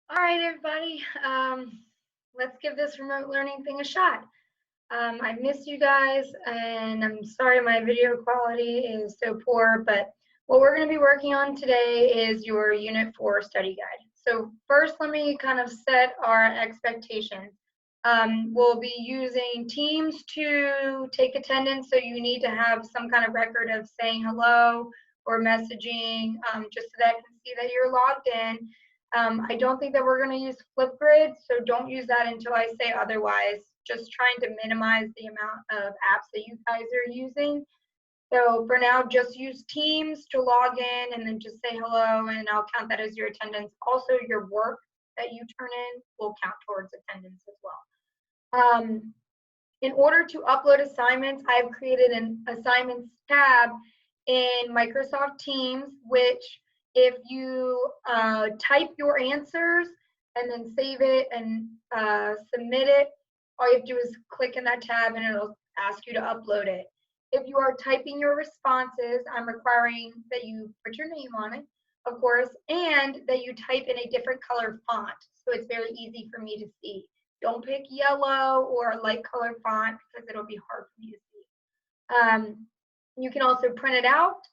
All right, everybody. Let's give this remote learning thing a shot. I've missed you guys, and I'm sorry my video quality is so poor, but what we're going to be working on today is your Unit 4 study guide. So first, let me kind of set our expectations. We'll be using Teams to take attendance, so you need to have some kind of record of saying hello or messaging, just so that I can see that you're logged in. I don't think that we're going to use Flipgrid, so don't use that until I say otherwise. Just trying to minimize the amount of apps that you guys are using. So for now, just use Teams to log in and then just say hello, and I'll count that as your attendance. Also, your work that you turn in will count towards attendance as well. In order to upload assignments, I've created an assignments tab in Microsoft Teams, which if you type your answers and then save it and submit it, all you have to do is click in that tab and it'll ask you to upload it. If you are typing your responses, I'm requiring that you put your name on it, of course, and that you type in a different color font so it's very easy for me to see. Don't pick yellow or a light color font because it'll be hard for me to see. You can also print it out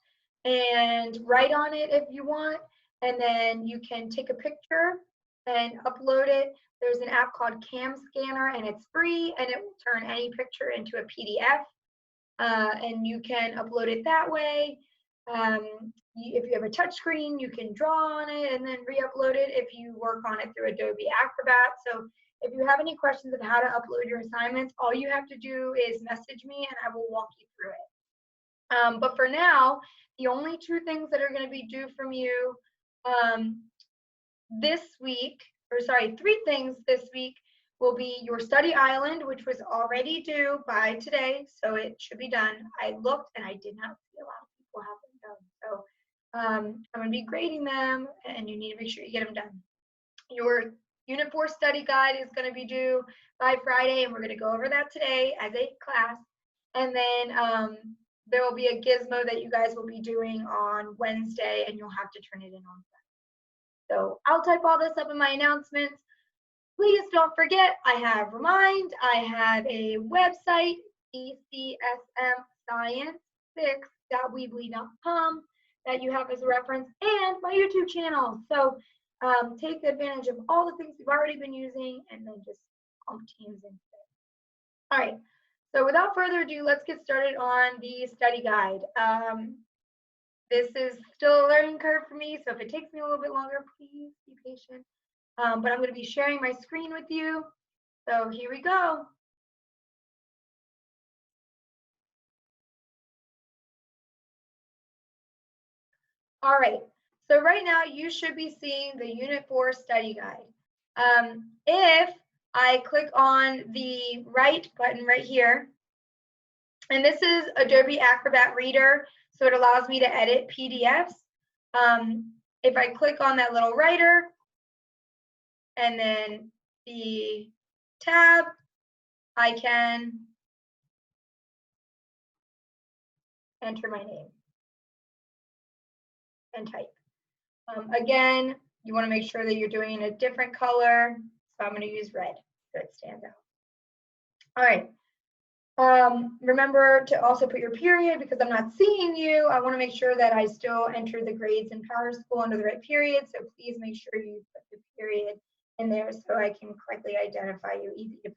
and write on it if you want, and then you can take a picture and upload it. There's an app called Cam Scanner, and it's free, and it will turn any picture into a PDF, and you can upload it that way. If you have a touch screen, you can draw on it and then re-upload it if you work on it through Adobe Acrobat. So if you have any questions of how to upload your assignments, all you have to do is message me and I will walk you through it. But for now, the only two things that are going to be due from you this week, or sorry, three things this week will be your study island, which was already due by today, so it should be done. I looked and I did not see a lot of people have them done. So I'm going to be grading them, and you need to make sure you get them done. Your Unit 4 study guide is going to be due by Friday, and we're going to go over that today as a class. And then there will be a gizmo that you guys will be doing on Wednesday, and you'll have to turn it in on Friday. So I'll type all this up in my announcements. Please don't forget, I have Remind, I have a website, ecsmscience6.weebly.com, that you have as a reference, and my YouTube channel. So take advantage of all the things you've already been using and then just pump Teams instead. All right, so without further ado, let's get started on the study guide. This is still a learning curve for me, so if it takes me a little bit longer, please be patient. But I'm going to be sharing my screen with you. So here we go. All right, so right now you should be seeing the Unit 4 study guide. If I click on the right button right here, and this is Adobe Acrobat Reader, so it allows me to edit PDFs. If I click on that little writer and then the tab, I can enter my name and type. Again, you want to make sure that you're doing a different color. So I'm going to use red so it stands out. All right. Remember to also put your period because I'm not seeing you. I want to make sure that I still enter the grades in Power School under the right period. So please make sure you put the period in there so I can correctly identify you, easy to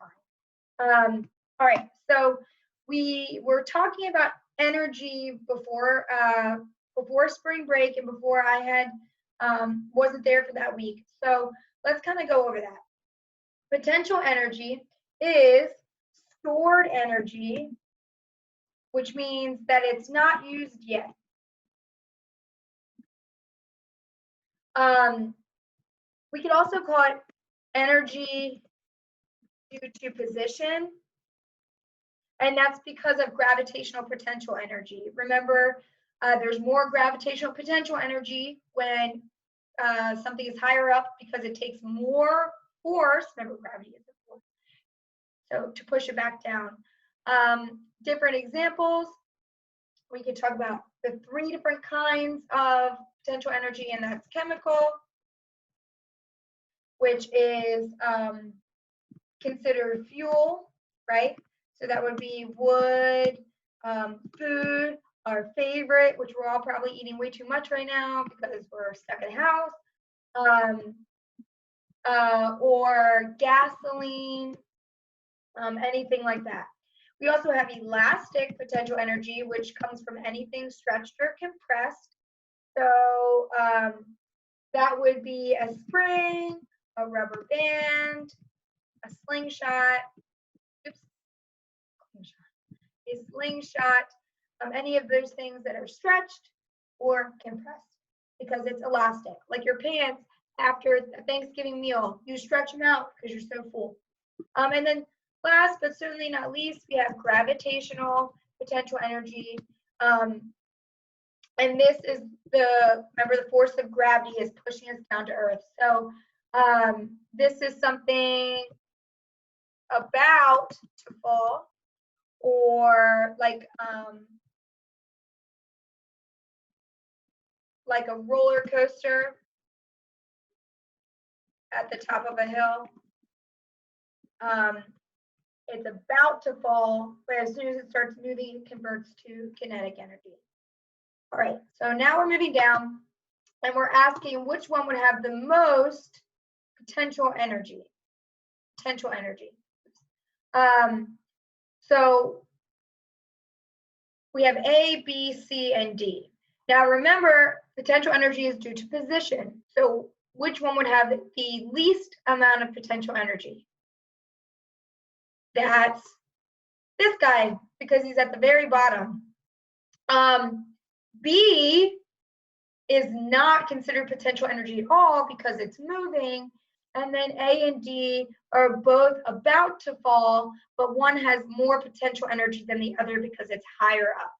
find. All right. So we were talking about energy before spring break and before I had wasn't there for that week. So let's kind of go over that. Potential energy is stored energy, which means that it's not used yet. We could also call it energy due to position, and that's because of gravitational potential energy. Remember, there's more gravitational potential energy when something is higher up because it takes more force. Remember, gravity is a force. So to push it back down. Different examples, we could talk about the three different kinds of potential energy, and that's chemical, which is considered fuel, right? So that would be wood, food, our favorite, which we're all probably eating way too much right now because we're stuck in the house, or gasoline, anything like that. We also have elastic potential energy, which comes from anything stretched or compressed. So that would be a spring, a rubber band, a slingshot, any of those things that are stretched or compressed because it's elastic. Like your pants after a Thanksgiving meal, you stretch them out because you're so full. And then last but certainly not least, we have gravitational potential energy. And this is remember the force of gravity is pushing us down to earth. So this is something about to fall, or like a roller coaster at the top of a hill. It's about to fall, but as soon as it starts moving, it converts to kinetic energy. All right, so now we're moving down, and we're asking which one would have the most potential energy. So we have A, B, C, and D. Now remember, potential energy is due to position. So which one would have the least amount of potential energy? That's this guy, because he's at the very bottom. B is not considered potential energy at all because it's moving. And then A and D are both about to fall, but one has more potential energy than the other because it's higher up.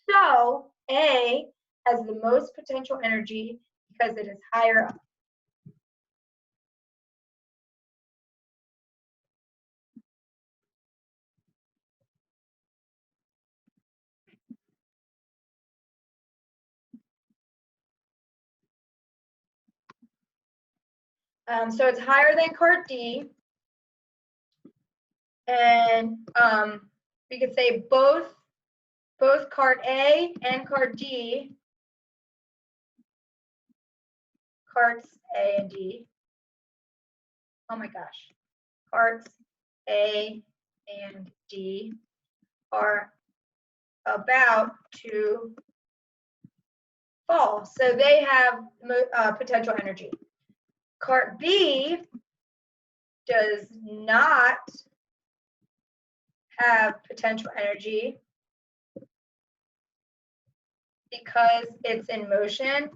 So A has the most potential energy because it is higher up. So it's higher than cart D. And we could say both cart A and cart D, carts A and D. Oh my gosh, carts A and D are about to fall. So they have potential energy. Cart B does not have potential energy because it's in motion.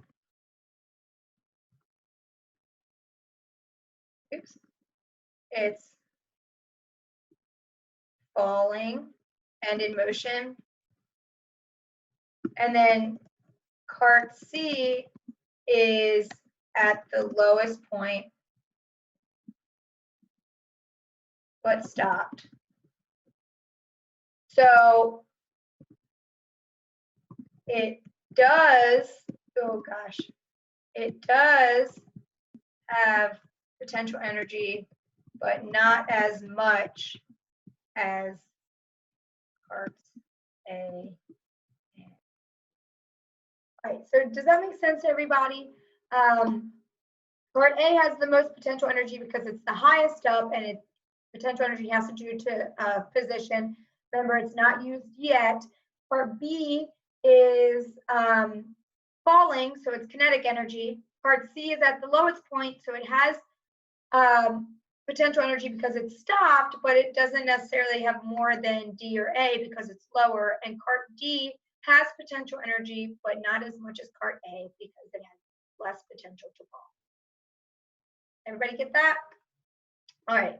Oops. It's falling and in motion. And then cart C is at the lowest point, but stopped. So it does, oh gosh, it does have potential energy, but not as much as carts A. All right, so does that make sense to everybody? Cart A has the most potential energy because it's the highest up, and its potential energy has to do to position. Remember, it's not used yet. Part B is falling, so it's kinetic energy. Part C is at the lowest point, so it has potential energy because it's stopped, but it doesn't necessarily have more than D or A because it's lower. And Cart D has potential energy, but not as much as Cart A because it has less potential to fall. Everybody get that? All right,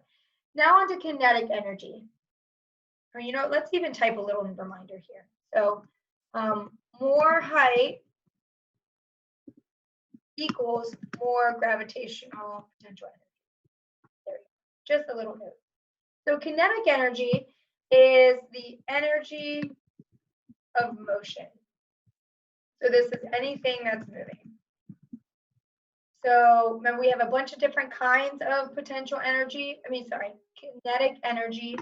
now on to kinetic energy. Or, you know, let's even type a little reminder here. So more height equals more gravitational potential energy. There you go. Just a little note. So kinetic energy is the energy of motion. So this is anything that's moving. So remember, we have a bunch of different kinds of potential energy. Kinetic energy,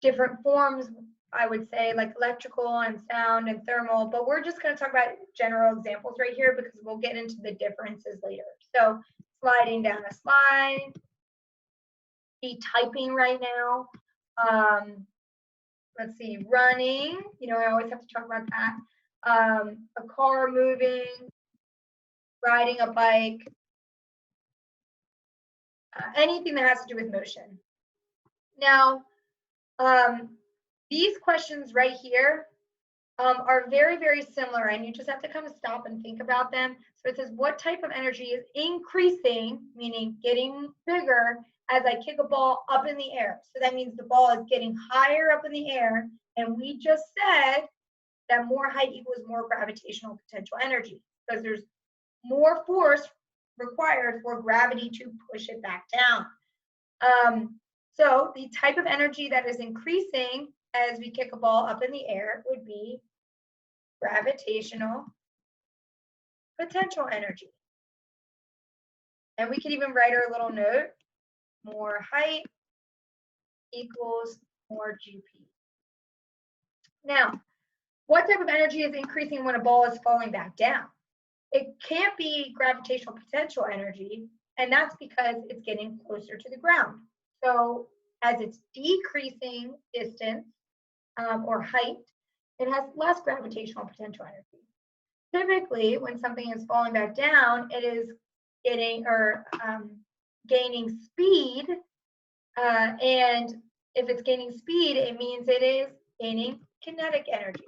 different forms, I would say, like electrical and sound and thermal, but we're just going to talk about general examples right here because we'll get into the differences later. So sliding down a slide, be typing right now. Let's see, running, I always have to talk about that. A car moving, riding a bike, anything that has to do with motion. Now, these questions right here are very, very similar, and you just have to kind of stop and think about them. So it says, what type of energy is increasing, meaning getting bigger, as I kick a ball up in the air? So that means the ball is getting higher up in the air, and we just said that more height equals more gravitational potential energy because there's more force required for gravity to push it back down. So the type of energy that is increasing as we kick a ball up in the air would be gravitational potential energy. And we could even write our little note, more height equals more GP. Now, what type of energy is increasing when a ball is falling back down? It can't be gravitational potential energy, and that's because it's getting closer to the ground. So as it's decreasing distance or height, it has less gravitational potential energy. Typically, when something is falling back down, it is getting or gaining speed, and if it's gaining speed, it means it is gaining kinetic energy.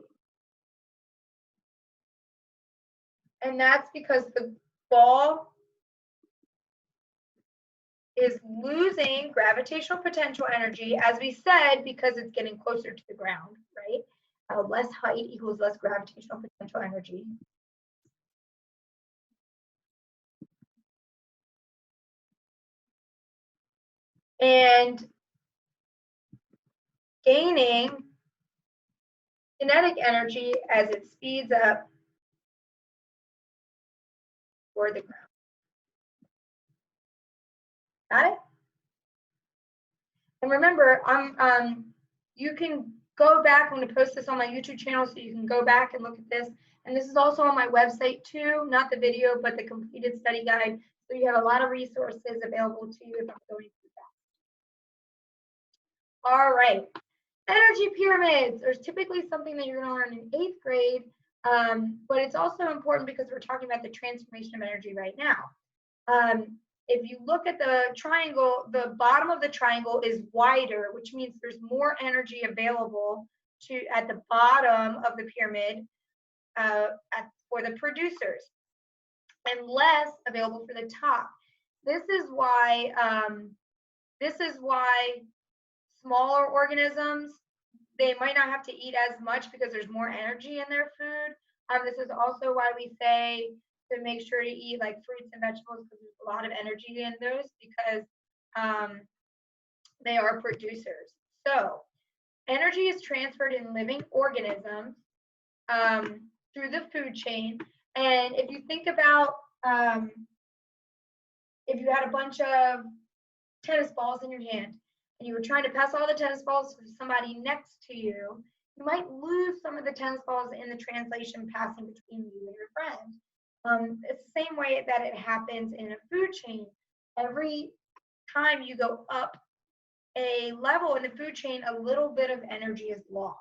And that's because the ball is losing gravitational potential energy, as we said, because it's getting closer to the ground, right? Less height equals less gravitational potential energy. And gaining kinetic energy as it speeds up toward the ground. Got it? And remember, you can go back. I'm going to post this on my YouTube channel so you can go back and look at this. And this is also on my website too, not the video, but the completed study guide. So you have a lot of resources available to you if I'm going through that. All right. Energy pyramids are typically something that you're going to learn in 8th grade, but it's also important because we're talking about the transformation of energy right now. If you look at the triangle, the bottom of the triangle is wider, which means there's more energy available at the bottom of the pyramid for the producers, and less available for the top. This is why smaller organisms, they might not have to eat as much because there's more energy in their food. This is also why we say to make sure to eat like fruits and vegetables because there's a lot of energy in those because they are producers. So energy is transferred in living organisms through the food chain. And if you think about if you had a bunch of tennis balls in your hand and you were trying to pass all the tennis balls to somebody next to you, you might lose some of the tennis balls in the translation passing between you and your friend. It's the same way that it happens in a food chain. Every time you go up a level in the food chain, a little bit of energy is lost.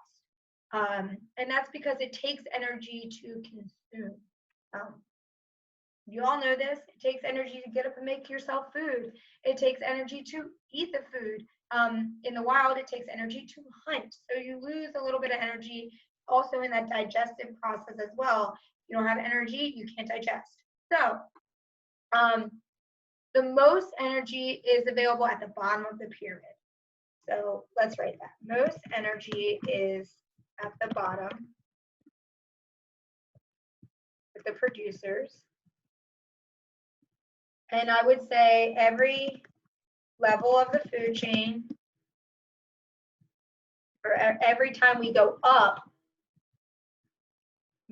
And that's because it takes energy to consume. You all know this. It takes energy to get up and make yourself food. It takes energy to eat the food. In the wild, it takes energy to hunt. So you lose a little bit of energy also in that digestive process as well. You don't have energy, you can't digest. So the most energy is available at the bottom of the pyramid. So let's write that. Most energy is at the bottom with the producers. And I would say every level of the food chain, or every time we go up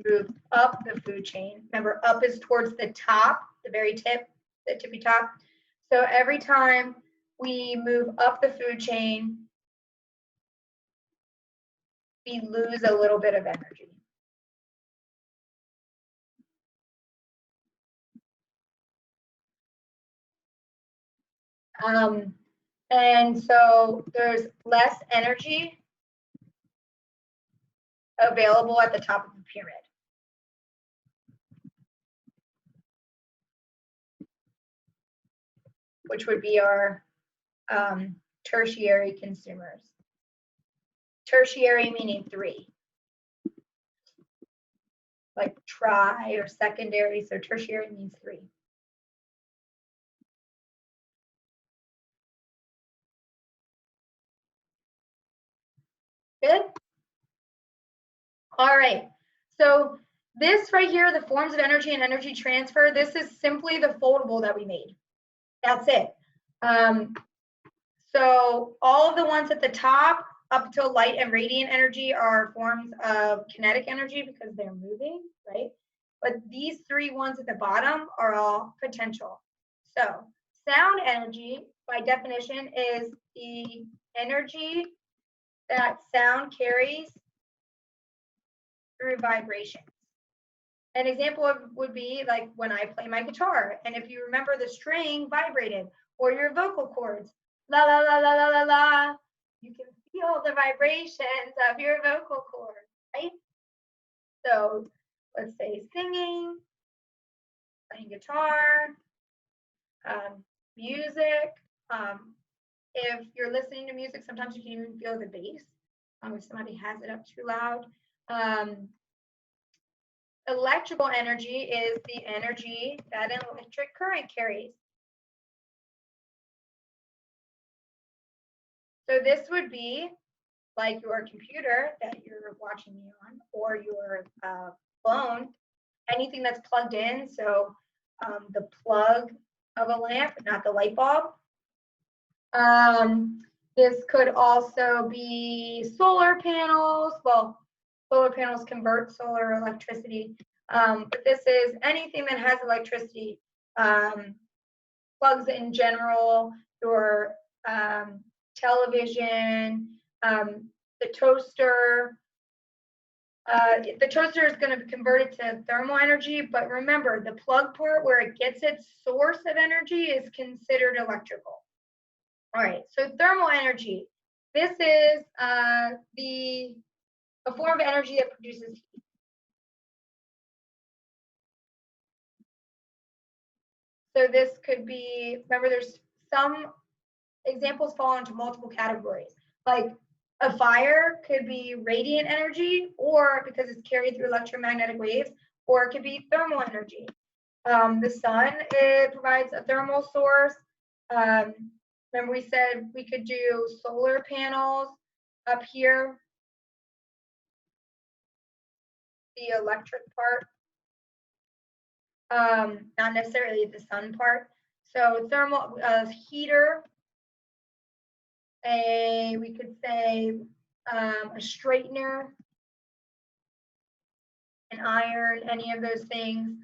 move up the food chain. Remember, up is towards the top, the very tip, the tippy top. So every time we move up the food chain, we lose a little bit of energy. And so there's less energy available at the top of the pyramid, which would be our tertiary consumers. Tertiary meaning 3, like tri or secondary, so tertiary means 3. Good? All right, so this right here, the forms of energy and energy transfer, this is simply the foldable that we made. That's it. So all of the ones at the top up to light and radiant energy are forms of kinetic energy because they're moving, right? But these 3 ones at the bottom are all potential. So sound energy, by definition, is the energy that sound carries through vibrations. An example would be like when I play my guitar, and if you remember the string vibrated, or your vocal cords, la la la la la la la, you can feel the vibrations of your vocal cords, right? So let's say singing, playing guitar, music. If you're listening to music, sometimes you can even feel the bass if somebody has it up too loud. Electrical energy is the energy that an electric current carries. So this would be like your computer that you're watching me on, or your phone, anything that's plugged in. So the plug of a lamp, not the light bulb. This could also be solar panels. Well, solar panels convert solar electricity, but this is anything that has electricity. Plugs in general, your television, the toaster. The toaster is going to convert it to thermal energy, but remember the plug port where it gets its source of energy is considered electrical. All right, so thermal energy. This is a form of energy that produces heat. So this could be, remember there's some examples fall into multiple categories. Like a fire could be radiant energy, or because it's carried through electromagnetic waves, or it could be thermal energy. The sun, it provides a thermal source. Remember we said we could do solar panels up here, the electric part, not necessarily the sun part. So thermal heater, we could say a straightener, an iron, any of those things.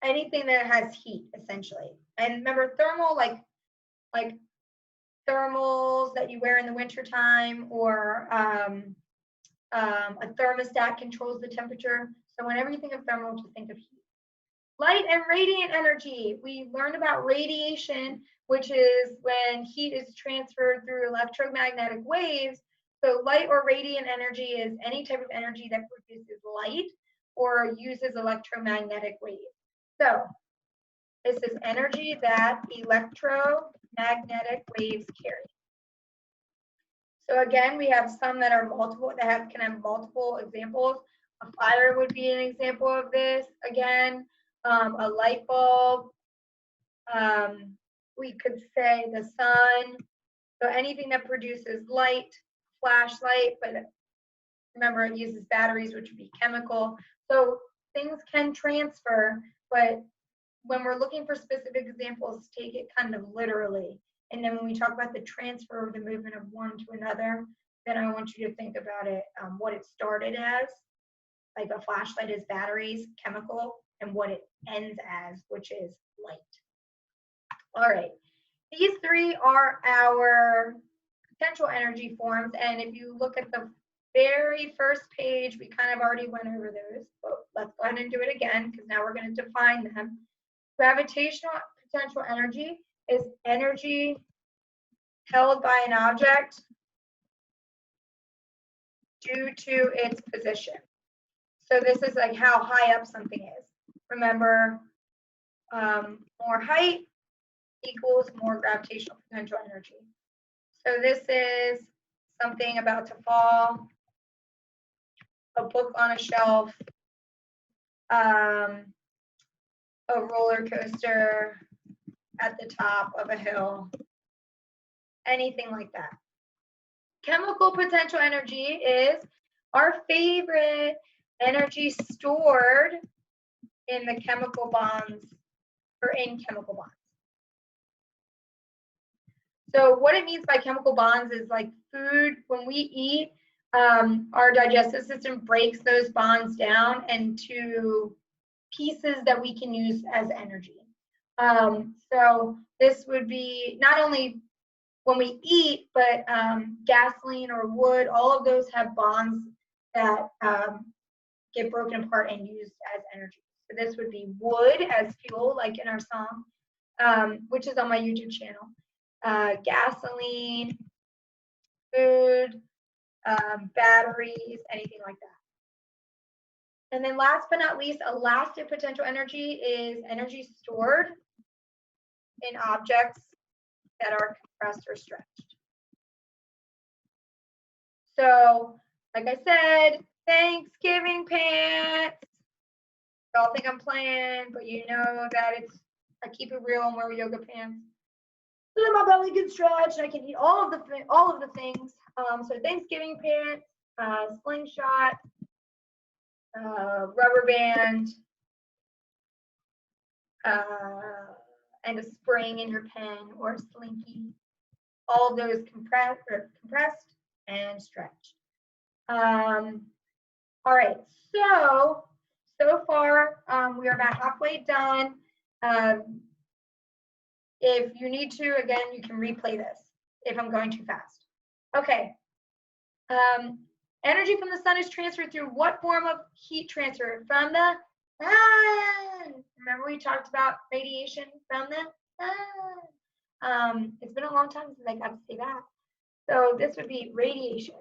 Anything that has heat, essentially. And remember, thermal, like thermals that you wear in the wintertime, or a thermostat controls the temperature. So whenever you think of thermal, just think of heat. Light and radiant energy. We learned about radiation, which is when heat is transferred through electromagnetic waves. So light or radiant energy is any type of energy that produces light or uses electromagnetic waves. So this is energy that electromagnetic waves carry. So again, we have some that are multiple, that can have multiple examples. A fire would be an example of this. Again, a light bulb. We could say the sun. So anything that produces light, flashlight, but remember it uses batteries, which would be chemical. So things can transfer, but when we're looking for specific examples, take it kind of literally. And then when we talk about the transfer or the movement of one to another, then I want you to think about it, what it started as, like a flashlight is batteries, chemical, and what it ends as, which is light. All right, these three are our potential energy forms, and if you look at the very first page, we kind of already went over those, but let's go ahead and do it again because now we're going to define them. Gravitational potential energy is energy held by an object due to its position. So this is like how high up something is. Remember, more height equals more gravitational potential energy. So this is something about to fall, a book on a shelf, a roller coaster at the top of a hill, anything like that. Chemical potential energy is our favorite energy stored in the chemical bonds or in chemical bonds. So what it means by chemical bonds is like food, when we eat, our digestive system breaks those bonds down into pieces that we can use as energy. So this would be not only when we eat, but gasoline or wood, all of those have bonds that get broken apart and used as energy. So this would be wood as fuel, like in our song, which is on my YouTube channel. Gasoline, food, batteries, anything like that. And then last but not least, elastic potential energy is energy stored in objects that are compressed or stretched. So, like I said, Thanksgiving pants. Y'all think I'm playing, but you know that I keep it real and wear yoga pants. So that my belly can stretch and I can eat all of the things. So Thanksgiving pants, slingshot, rubber band, and a spring in your pen or a slinky. All of those compressed and stretched. All right, so far we are about halfway done. If you need to, again, you can replay this if I'm going too fast. Okay. Energy from the sun is transferred through what form of heat transfer? From the sun. Remember we talked about radiation from the sun. It's been a long time since I got to say that. So this would be radiation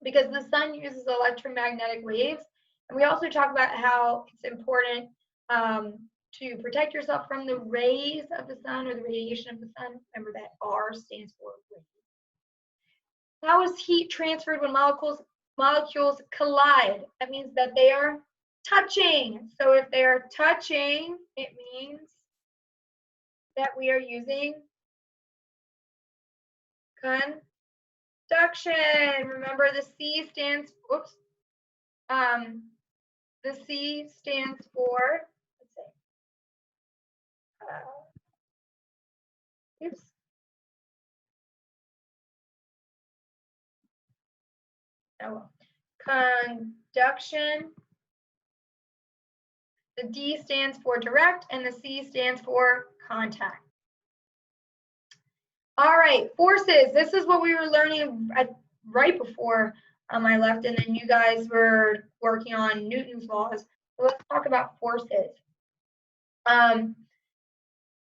because the sun uses electromagnetic waves. And we also talk about how it's important to protect yourself from the rays of the sun or the radiation of the sun. Remember that R stands for rays. How is heat transferred when molecules collide? That means that they are touching. So if they are touching, it means that we are using conduction. Remember the C stands, oops. The C stands for, let's say, oops. Oh, conduction. The D stands for direct and the C stands for contact. All right, forces. This is what we were learning right before I left, and then you guys were working on Newton's laws. So let's talk about forces.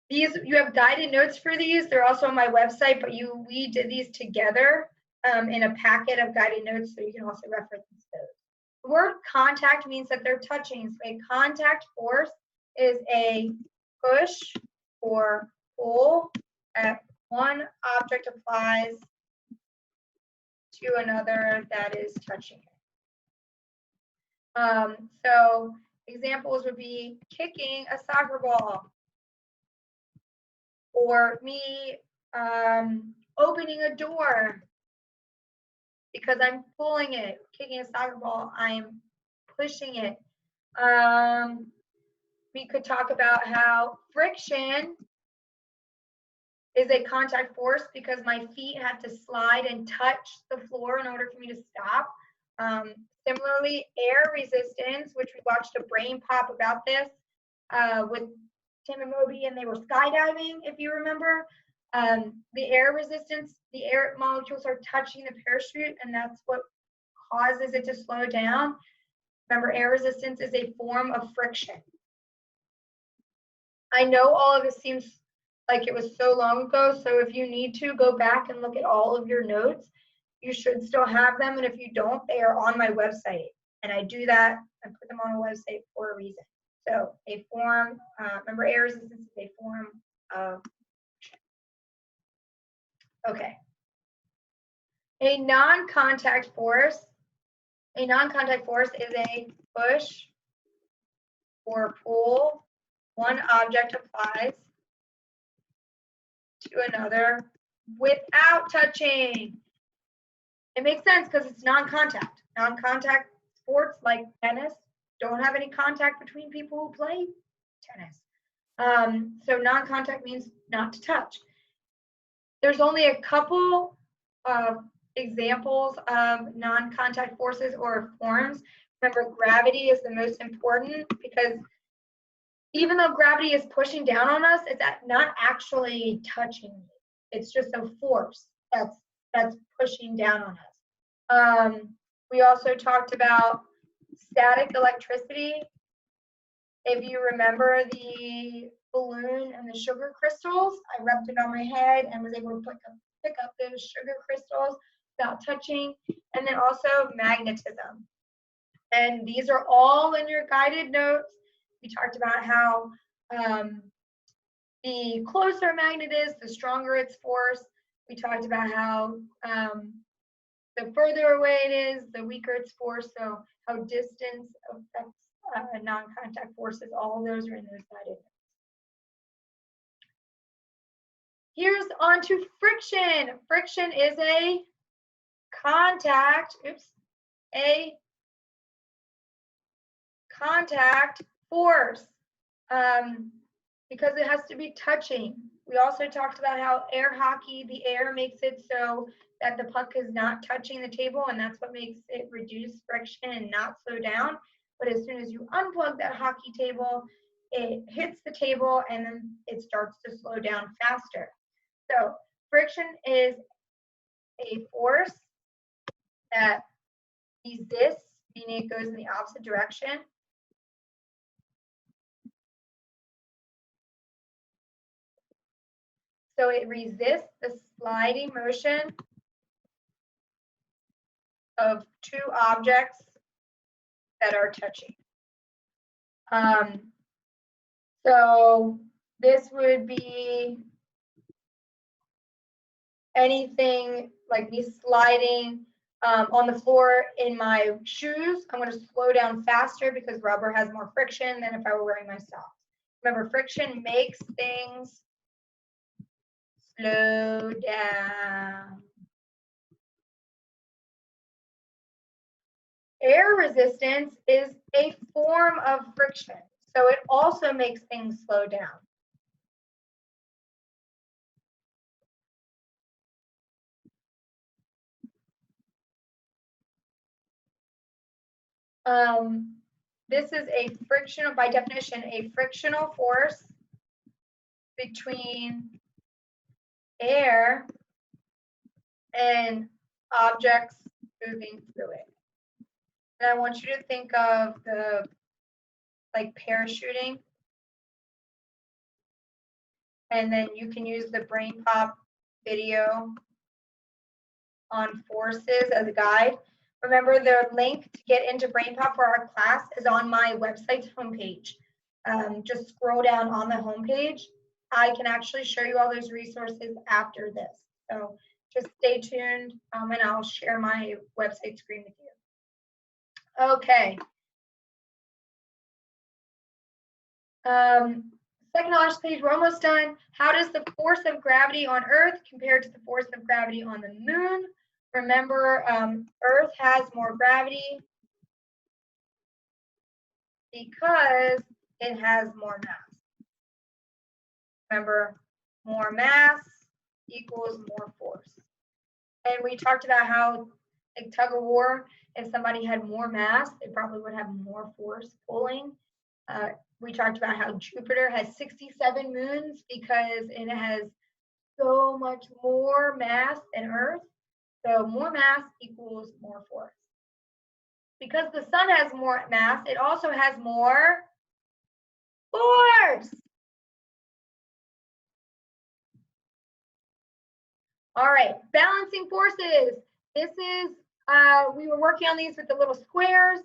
You have guided notes for these. They're also on my website, but we did these together in a packet of guided notes, so you can also reference those. The word contact means that they're touching. So a contact force is a push or pull that one object applies to another that is touching it. So examples would be kicking a soccer ball, or me opening a door because I'm pulling it. Kicking a soccer ball, I'm pushing it. We could talk about how friction is a contact force because my feet have to slide and touch the floor in order for me to stop. Similarly, air resistance, which we watched a brain pop about this with Tim and Moby, and they were skydiving, if you remember. The air resistance, the air molecules are touching the parachute, and that's what causes it to slow down. Remember, air resistance is a form of friction. I know all of this seems like it was so long ago, so if you need to go back and look at all of your notes, you should still have them, and if you don't, they are on my website, and I do that and put them on a website for a reason. So a form, remember, air resistance is a form of friction. Okay. A non-contact force is a push or pull one object applies to another without touching. It makes sense because it's non-contact. Non-contact sports like tennis don't have any contact between people who play tennis. So non-contact means not to touch. There's only a couple of examples of non-contact forces or forms. Remember, gravity is the most important because even though gravity is pushing down on us, it's not actually touching. It's just a force that's pushing down on us. We also talked about static electricity. If you remember the balloon and the sugar crystals, I rubbed it on my head and was able to pick up those sugar crystals without touching. And then also magnetism. And these are all in your guided notes. We talked about how the closer a magnet is, the stronger its force. We talked about how the further away it is, the weaker its force. So how distance affects non-contact forces. All of those are in those guided notes. Here's on to friction. Friction is a contact force because it has to be touching. We also talked about how air hockey, the air makes it so that the puck is not touching the table, and that's what makes it reduce friction and not slow down. But as soon as you unplug that hockey table, it hits the table and then it starts to slow down faster. So friction is a force that resists, meaning it goes in the opposite direction. So it resists the sliding motion of two objects that are touching. So this would be anything like me sliding on the floor in my shoes. I'm going to slow down faster because rubber has more friction than if I were wearing my socks. Remember, friction makes things slow down. Air resistance is a form of friction, so it also makes things slow down. This is a frictional, by definition, a frictional force between air and objects moving through it. And I want you to think of the like parachuting, and then you can use the brain pop video on forces as a guide. Remember, the link to get into brain pop for our class is on my website's homepage. Just scroll down on the homepage. I can actually show you all those resources after this. So just stay tuned and I'll share my website screen with you. Okay. Second to last page, we're almost done. How does the force of gravity on Earth compare to the force of gravity on the moon? Remember, Earth has more gravity because it has more mass. Remember, more mass equals more force. And we talked about how, like tug of war, if somebody had more mass, they probably would have more force pulling. We talked about how Jupiter has 67 moons because it has so much more mass than Earth. So more mass equals more force. Because the sun has more mass, it also has more force. All right, balancing forces. This is, we were working on these with the little squares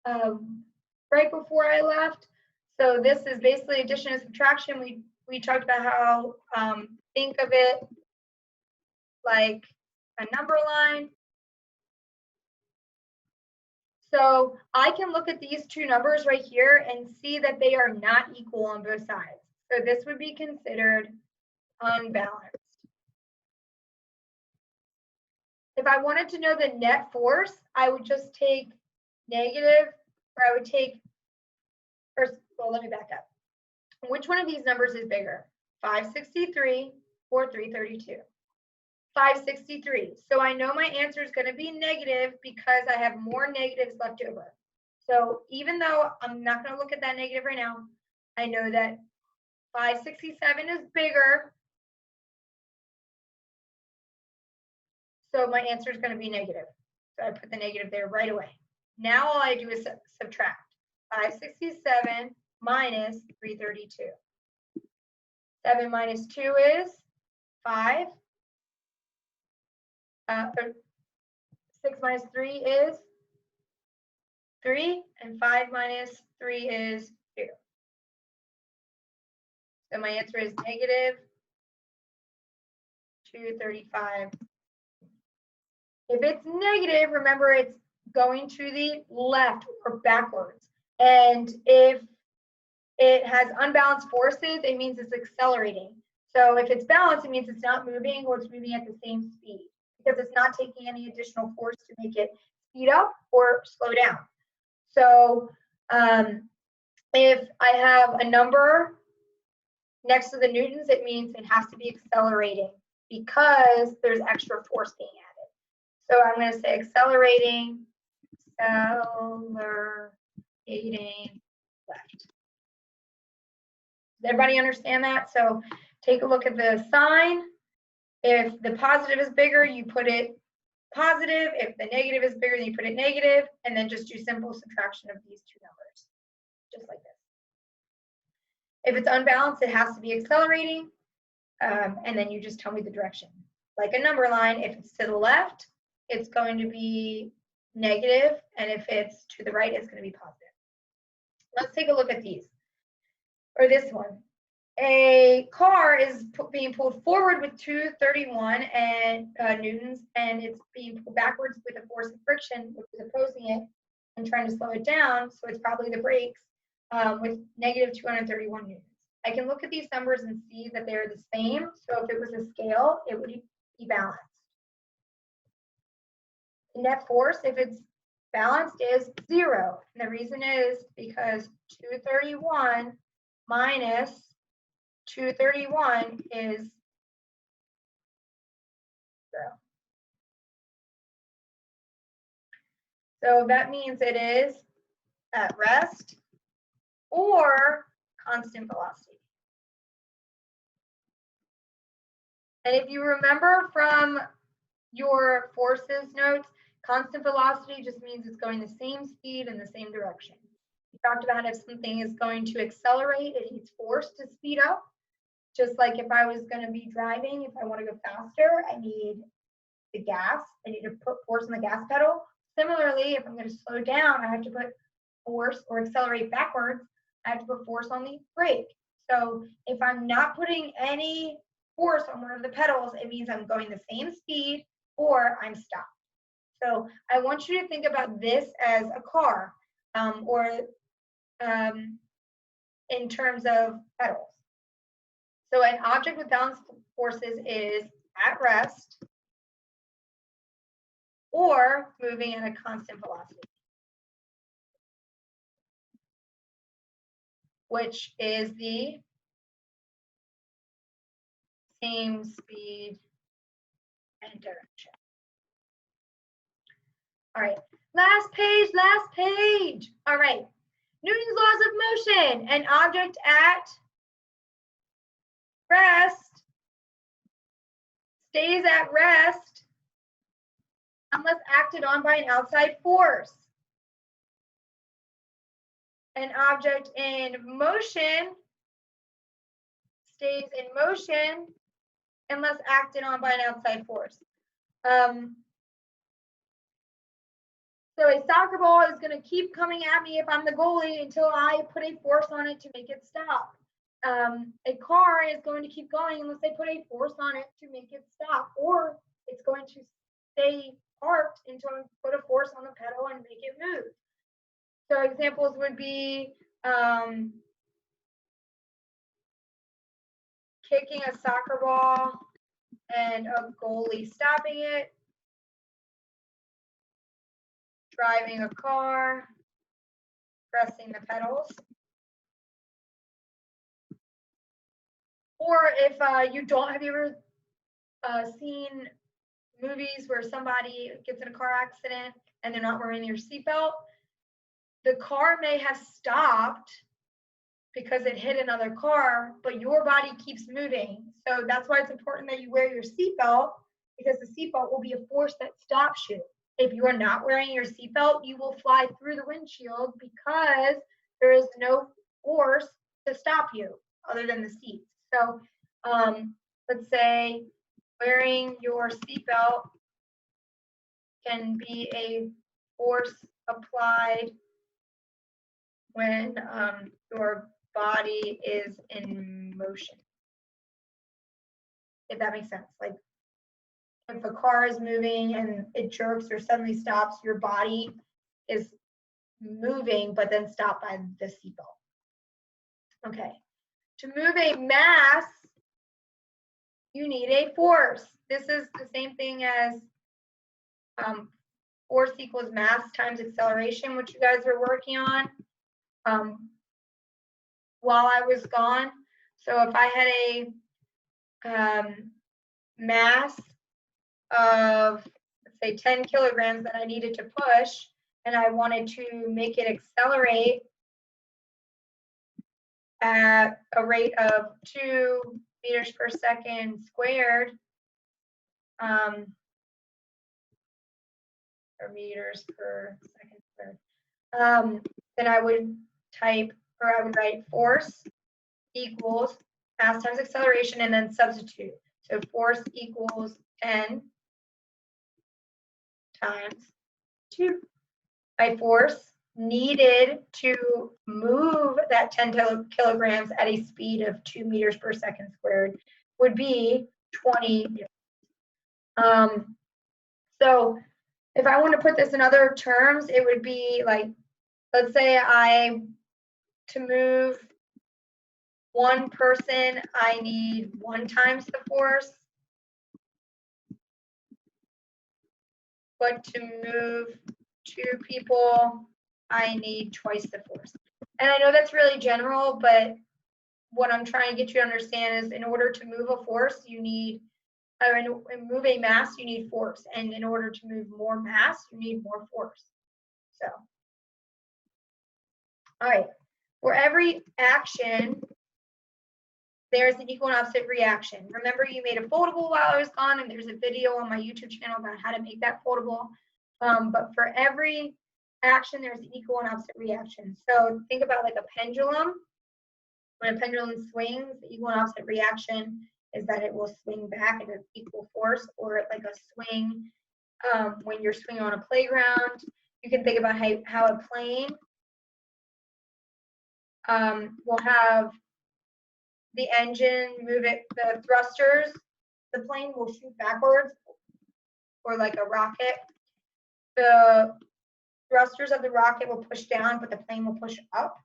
right before I left. So this is basically addition and subtraction. We talked about how, think of it like a number line. So I can look at these two numbers right here and see that they are not equal on both sides. So this would be considered unbalanced. If I wanted to know the net force, I would just take negative, or I would take, first, well, let me back up. Which one of these numbers is bigger, 563 or 332? 563. So I know my answer is going to be negative because I have more negatives left over. So even though I'm not going to look at that negative right now, I know that 567 is bigger. So my answer is going to be negative. So I put the negative there right away. Now all I do is subtract. 567 minus 332. 7 minus 2 is 5. 6 minus 3 is 3, and 5 minus 3 is 2. So my answer is negative 235. If it's negative, remember it's going to the left or backwards. And if it has unbalanced forces, it means it's accelerating. So if it's balanced, it means it's not moving or it's moving at the same speed because it's not taking any additional force to make it speed up or slow down. So if I have a number next to the newtons, it means it has to be accelerating because there's extra force being added. So I'm going to say accelerating left. Does everybody understand that? So take a look at the sign. If the positive is bigger, you put it positive. If the negative is bigger, then you put it negative, and then just do simple subtraction of these two numbers, just like this. If it's unbalanced, it has to be accelerating, and then you just tell me the direction. Like a number line, if it's to the left, it's going to be negative, and if it's to the right, it's going to be positive. Let's take a look at these, or this one. A car is being pulled forward with 231 newtons, and it's being pulled backwards with a force of friction, which is opposing it and trying to slow it down. So it's probably the brakes with negative 231 newtons. I can look at these numbers and see that they're the same. So if it was a scale, it would be balanced. The net force, if it's balanced, is 0. And the reason is because 231 minus 231 is 0. So that means it is at rest or constant velocity. And if you remember from your forces notes, constant velocity just means it's going the same speed in the same direction. We talked about if something is going to accelerate, it needs force to speed up. Just like if I was going to be driving, if I want to go faster, I need the gas. I need to put force on the gas pedal. Similarly, if I'm going to slow down, I have to put force, or accelerate backwards, I have to put force on the brake. So if I'm not putting any force on one of the pedals, it means I'm going the same speed or I'm stopped. So I want you to think about this as a car, or in terms of pedals. So an object with balanced forces is at rest or moving at a constant velocity, which is the same speed and direction. All right, last page, last page. All right, Newton's laws of motion. An object at rest stays at rest unless acted on by an outside force. An object in motion stays in motion unless acted on by an outside force. So a soccer ball is going to keep coming at me if I'm the goalie until I put a force on it to make it stop. A car is going to keep going unless I put a force on it to make it stop, or it's going to stay parked until I put a force on the pedal and make it move. So examples would be kicking a soccer ball and a goalie stopping it, driving a car, pressing the pedals. Or if you don't, have you ever seen movies where somebody gets in a car accident and they're not wearing your seatbelt? The car may have stopped because it hit another car, but your body keeps moving. So that's why it's important that you wear your seatbelt, because the seatbelt will be a force that stops you. If you are not wearing your seatbelt, you will fly through the windshield because there is no force to stop you other than the seats. So let's say wearing your seatbelt can be a force applied when your body is in motion. If that makes sense. Like if a car is moving and it jerks or suddenly stops, your body is moving but then stopped by the seatbelt. Okay. To move a mass, you need a force. This is the same thing as force equals mass times acceleration, which you guys are working on while I was gone. So if I had a mass of, let's say, 10 kilograms that I needed to push, and I wanted to make it accelerate at a rate of 2 meters per second squared, or meters per second squared, then I would type, or I would write force equals mass times acceleration and then substitute. So force equals 10 times 2. My force needed to move that 10 kilograms at a speed of 2 meters per second squared would be 20. So if I want to put this in other terms, it would be like, let's say to move one person, I need 1 times the force, but to move 2 people, I need twice the force. And I know that's really general, but what I'm trying to get you to understand is in order to move a force, you need, or move a mass, you need force. And in order to move more mass, you need more force. So, all right, for every action, there's an equal and opposite reaction. Remember, you made a foldable while I was gone, and there's a video on my YouTube channel about how to make that foldable. But for every action, there's an equal and opposite reaction. So think about like a pendulum. When a pendulum swings, the equal and opposite reaction is that it will swing back at an equal force, or like a swing when you're swinging on a playground. You can think about how a plane will have the engine move it, the thrusters, the plane will shoot backwards, or like a rocket. The thrusters of the rocket will push down, but the plane will push up.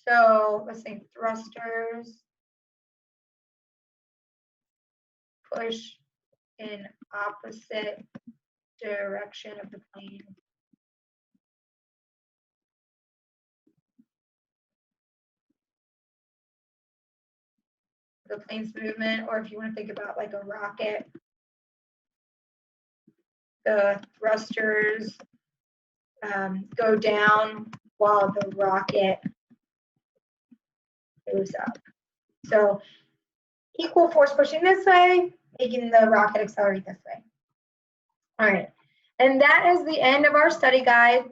So let's say thrusters push in opposite direction of the plane. the plane's movement, or if you want to think about like a rocket, the thrusters go down while the rocket goes up. So equal force pushing this way, making the rocket accelerate this way. All right, and that is the end of our study guide.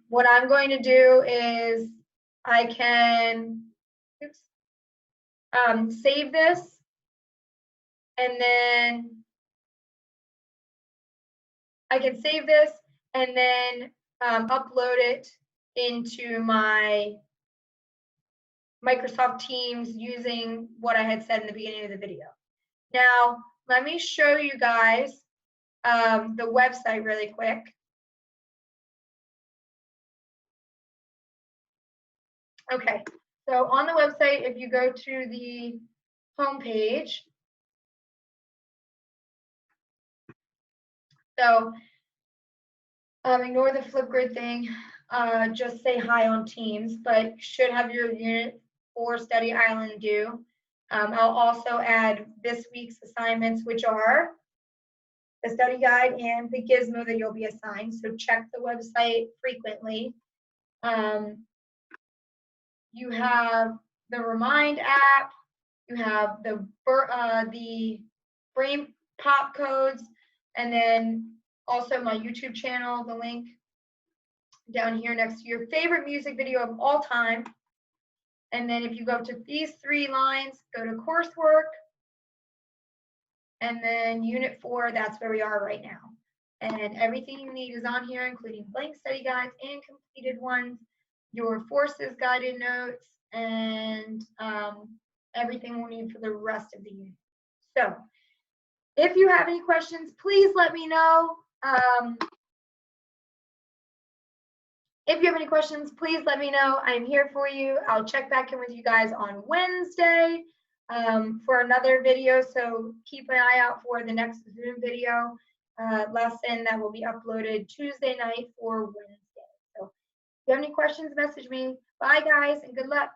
What I'm going to do is I can save this, and then I can save this and then upload it into my Microsoft Teams using what I had said in the beginning of the video. Now, let me show you guys the website really quick. Okay, so on the website, if you go to the home page, so ignore the Flipgrid thing, just say hi on Teams, but should have your Unit 4 Study Island due. I'll also add this week's assignments, which are the study guide and the gizmo that you'll be assigned, so check the website frequently. You have the Remind app, you have the Brain Pop codes, and then also my YouTube channel, the link down here next to your favorite music video of all time. And then if you go up to these 3 lines, go to coursework, and then Unit 4, that's where we are right now. And everything you need is on here, including blank study guides and completed ones, your forces guided notes, and everything we'll need for the rest of the unit. So if you have any questions, please let me know. If you have any questions, please let me know. I'm here for you. I'll check back in with you guys on Wednesday for another video. So keep an eye out for the next Zoom video lesson that will be uploaded Tuesday night for Wednesday. So if you have any questions, message me. Bye, guys, and good luck.